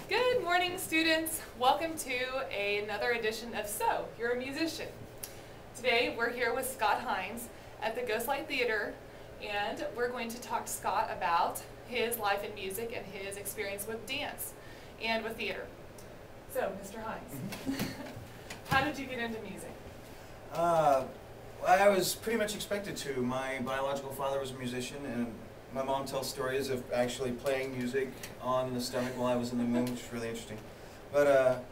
Good morning, students. Welcome to another edition of So, You're a Musician. Today we're here with Scott Hynes at the Ghostlight Theater, and we're going to talk to Scott about his life in music and his experience with dance and with theater. So, Mr. Hynes, how did you get into music? I was pretty much expected to. My biological father was a musician, and my mom tells stories of actually playing music on the stomach while I was in the womb, which is really interesting. But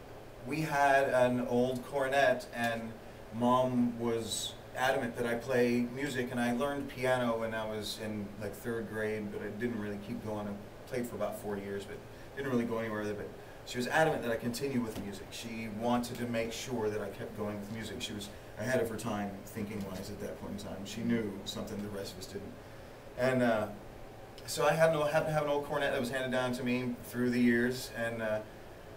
we had an old cornet, and Mom was adamant that I play music, and I learned piano when I was in like 3rd grade, but I didn't really keep going. I played for about 4 years, but didn't really go anywhere with it. But she was adamant that I continue with music. She wanted to make sure that I kept going with music. She was ahead of her time, thinking-wise, at that point in time. She knew something the rest of us didn't. And so I happened to have an old cornet that was handed down to me through the years, and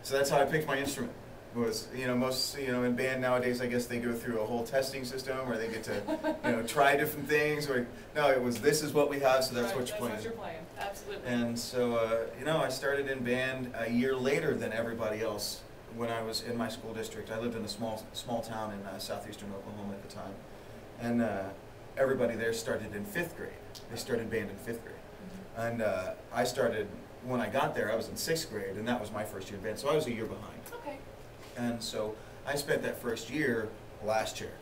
so that's how I picked my instrument. Was, most, in band nowadays, I guess they go through a whole testing system where they get to, try different things. Or no, it was, this is what we have, so that's what you're playing. That's what you're playing, absolutely. And so, I started in band a year later than everybody else when I was in my school district. I lived in a small town in southeastern Oklahoma at the time, and everybody there started in 5th grade. They started band in 5th grade. And I started, when I got there, I was in 6th grade, and that was my first year in band, so I was a year behind. Okay. And so I spent that first year last chair.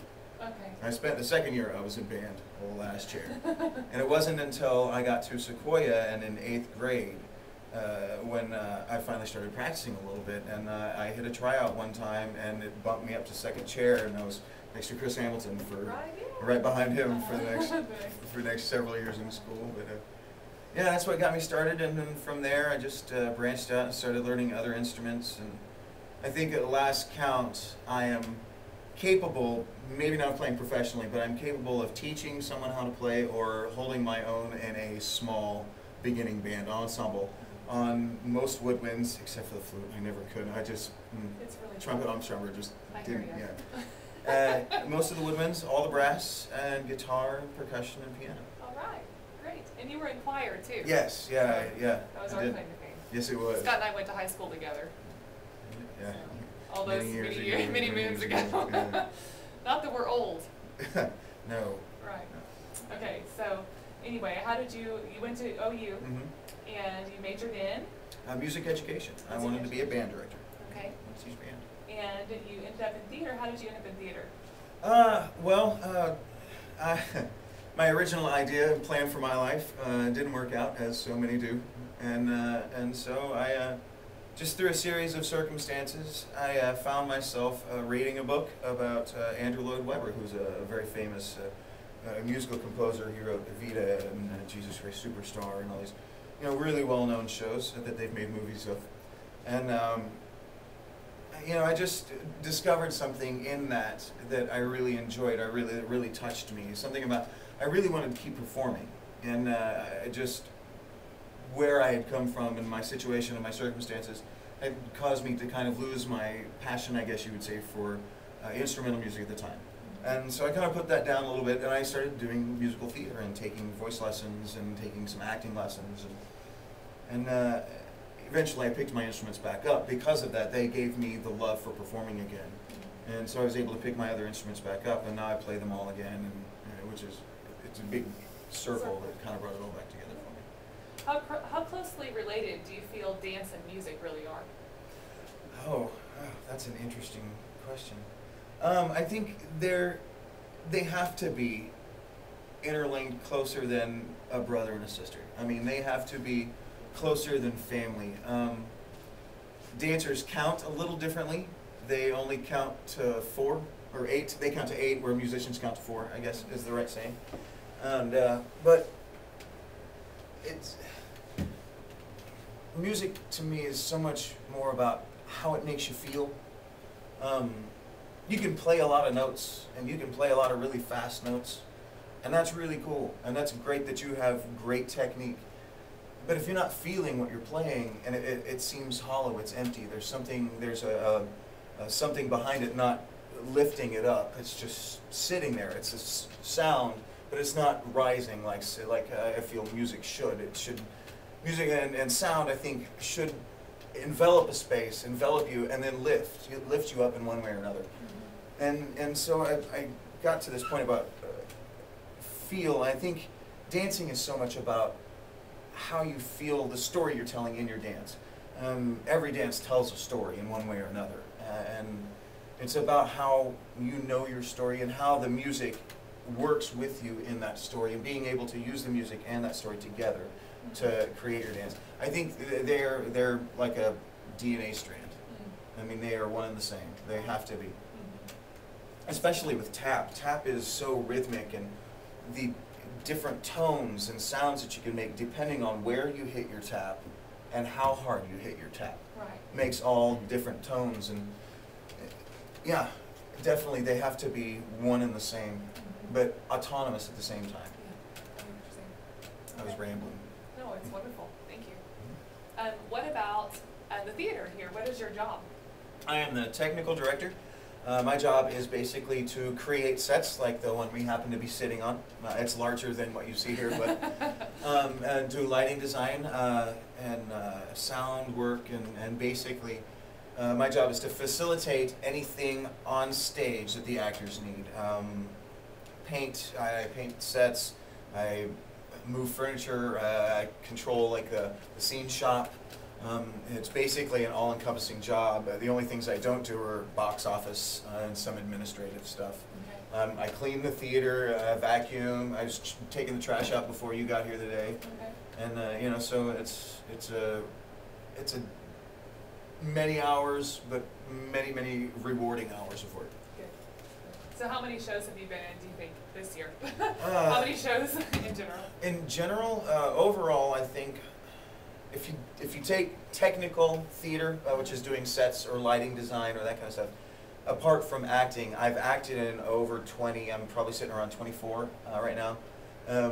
Okay. I spent the 2nd year I was in band last chair. And it wasn't until I got to Sequoia and in 8th grade when I finally started practicing a little bit, and I hit a tryout one time, and it bumped me up to 2nd chair, and I was next to Chris Hamilton for right behind him for the next several years in school. But yeah, that's what got me started, and then from there I just branched out and started learning other instruments. And I think at last count I am capable, maybe not playing professionally, but I'm capable of teaching someone how to play or holding my own in a small beginning band ensemble on most woodwinds, except for the flute. I never could. I just, it's really trumpet ensemble just didn't, yeah. Most of the woodwinds, all the brass, and guitar, percussion, and piano. All right, great. And you were in choir too. Yes, yeah. That was our claim to fame. Yes, it was. Scott and I went to high school together. Yeah. So, all those many moons ago. Yeah. Not that we're old. No. Right. No. Okay, so anyway, how did you went to OU and you majored in? Music education. I wanted to be a band director. Okay. I wanted to teach band. And you ended up in theater. How did you end up in theater? My original idea and plan for my life didn't work out, as so many do, and so I, just through a series of circumstances, I found myself reading a book about Andrew Lloyd Webber, who's a very famous musical composer. He wrote Evita and Jesus Christ Superstar and all these, really well-known shows that they've made movies of, and I just discovered something in that I really enjoyed. That really touched me. Something about, I really wanted to keep performing, and just where I had come from and my situation and my circumstances had caused me to kind of lose my passion, I guess you would say, for instrumental music at the time. And so I kind of put that down a little bit, and I started doing musical theater and taking voice lessons and taking some acting lessons, and eventually I picked my instruments back up. Because of that, they gave me the love for performing again. And so I was able to pick my other instruments back up, and now I play them all again, and it's a big circle that kind of brought it all back together for me. How closely related do you feel dance and music really are? Oh, that's an interesting question. I think they have to be interlinked closer than a brother and a sister. I mean, they have to be closer than family. Dancers count a little differently. They only count to 4 or 8. They count to 8, where musicians count to 4, I guess is the right saying. And but music to me is so much more about how it makes you feel. You can play a lot of notes, and you can play a lot of really fast notes, and that's really cool, and that's great that you have great technique. But if you're not feeling what you're playing, and it seems hollow, it's empty, there's something behind it not lifting it up. It's just sitting there. It's a sound, but it's not rising like I feel music should. Music and sound, I think, should envelop a space, envelop you, and then lift you up in one way or another. And so I got to this point about feel. I think dancing is so much about how you feel the story you're telling in your dance. Every dance tells a story in one way or another, and it's about how you know your story and how the music works with you in that story, and being able to use the music and that story together to create your dance. I think they're like a DNA strand. I mean, they are one and the same. They have to be. Especially with tap. Tap is so rhythmic, and the different tones and sounds that you can make depending on where you hit your tap and how hard you hit your tap. Right. Makes all different tones, and yeah, definitely they have to be one and the same, but autonomous at the same time. Yeah, I was rambling. No, it's wonderful. Thank you. What about the theater here? What is your job? I am the technical director. My job is basically to create sets like the one we happen to be sitting on. It's larger than what you see here, but and do lighting design and sound work, and basically my job is to facilitate anything on stage that the actors need. I paint sets, I move furniture, I control like the scene shop. It's basically an all-encompassing job. The only things I don't do are box office and some administrative stuff. Okay. I clean the theater, vacuum. I was taking the trash out before you got here today. Okay. And you know, so it's a many hours, but many rewarding hours of work. Good. So how many shows have you been in, do you think, this year? How many shows in general? In general, overall, I think if you take technical theater, which is doing sets or lighting design or that kind of stuff, apart from acting, I've acted in over 20. I'm probably sitting around 24 right now.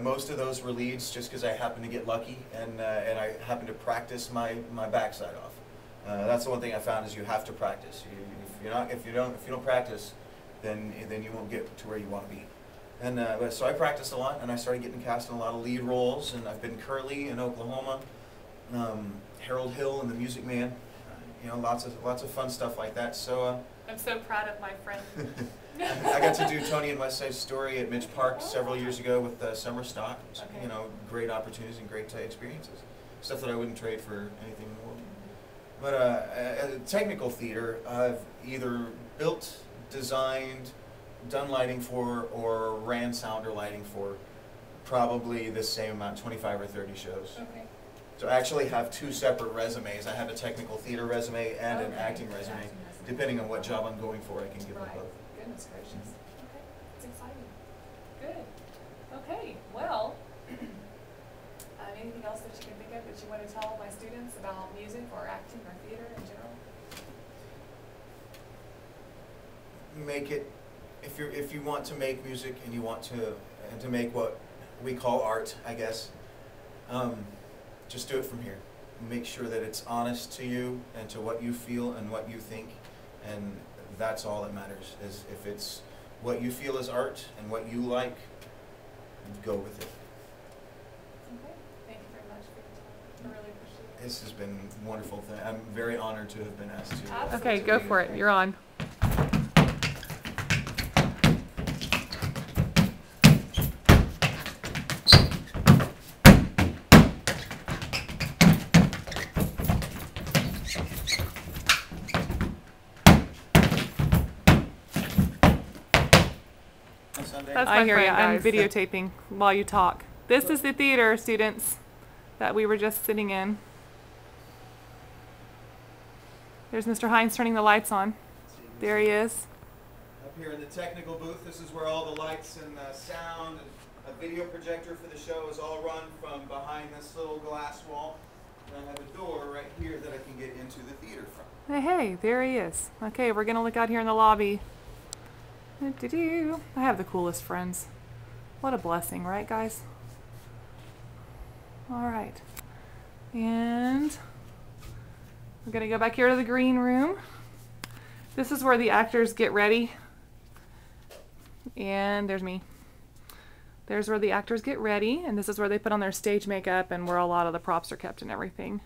Most of those were leads, just because I happened to get lucky, and I happened to practice my backside off. That's the one thing I found, is you have to practice. If you don't practice, then you won't get to where you want to be. And so I practiced a lot, and I started getting cast in a lot of lead roles. And I've been Curly in Oklahoma, Harold Hill in The Music Man. Lots of fun stuff like that. So I'm so proud of my friend. I got to do Tony and West Side Story at Midge Park several years ago with Summer Stock. Okay. Great opportunities and great experiences. Stuff that I wouldn't trade for anything in the world. But technical theater, I've either built, designed, done lighting for, or ran sound or lighting for probably the same amount, 25 or 30 shows. Okay. So I actually have two separate resumes. I have a technical theater resume and an acting resume. Depending on what job I'm going for, I can give them both. Goodness gracious. Okay, it's exciting. Good. Okay, well, anything else that you can think of that you want to tell my students about music or acting or theater in general? Make it, if you want to make music and you want to make what we call art, I guess, just do it from here. Make sure that it's honest to you and to what you feel and what you think, and that's all that matters. Is if it's what you feel is art and what you like, go with it. Okay. Thank you very much for your time. I really appreciate it. This has been wonderful. I'm very honored to have been asked to. Okay, go for it. You're on. That's I hear you. I'm videotaping while you talk. This is the theater, students, that we were just sitting in. There's Mr. Hynes turning the lights on. There he is. Up here in the technical booth, this is where all the lights and sound and a video projector for the show is all run from behind this little glass wall. And I have a door right here that I can get into the theater from. Hey, there he is. Okay, we're going to look out here in the lobby. I have the coolest friends. What a blessing, right, guys? All right. And we're going to go back here to the green room. This is where the actors get ready. And there's me. There's where the actors get ready, and this is where they put on their stage makeup and where a lot of the props are kept and everything.